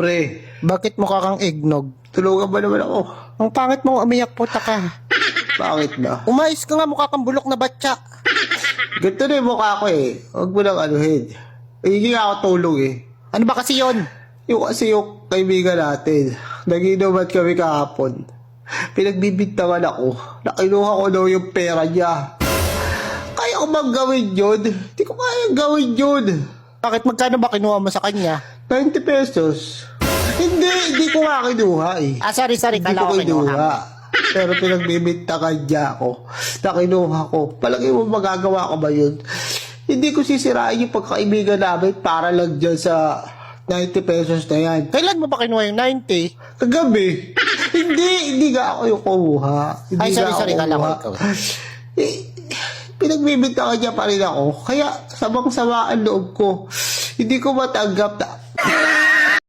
Pre, Bakit mukha kang eggnog? tulungan ba naman ako? Ang pangit mong umiyak puta ka. Bakit ba? Umayos ka nga, mukha kang bulok na batya. Ganito na yung mukha ko eh. Huwag mo nang anuhin. Hindi nga ako tulong eh. Ano ba kasi yon? Yung kasi yung kaibigan natin, nag-inuman kami kahapon. Pinagbibintangan ako. Nakinuha ko daw yung pera niya. Kaya ko bang gawin yun? Hindi ko kaya gawin yun. Bakit magkano ba kinuha mo sa kanya? 90 pesos. Hindi ko nga kinuha eh. Sorry, Hindi kala ko ko kinuha. kinuha. Pero pinagbibintangan niya ako na kinuha ko. Palagi mo magagawa ko ba yun? Hindi ko sisirain yung pagkaibigan namin para lang dyan sa 90 pesos na yan. Kailan mo ba kinuha yung 90? Kagabi. hindi nga ako yung kumuha. Hindi Ay, nga sorry, ako kala ko kumuha. ikaw. Pinagbibintangan niya pa rin ako. Kaya sabang-sama ang loob ko. Hindi ko matanggap na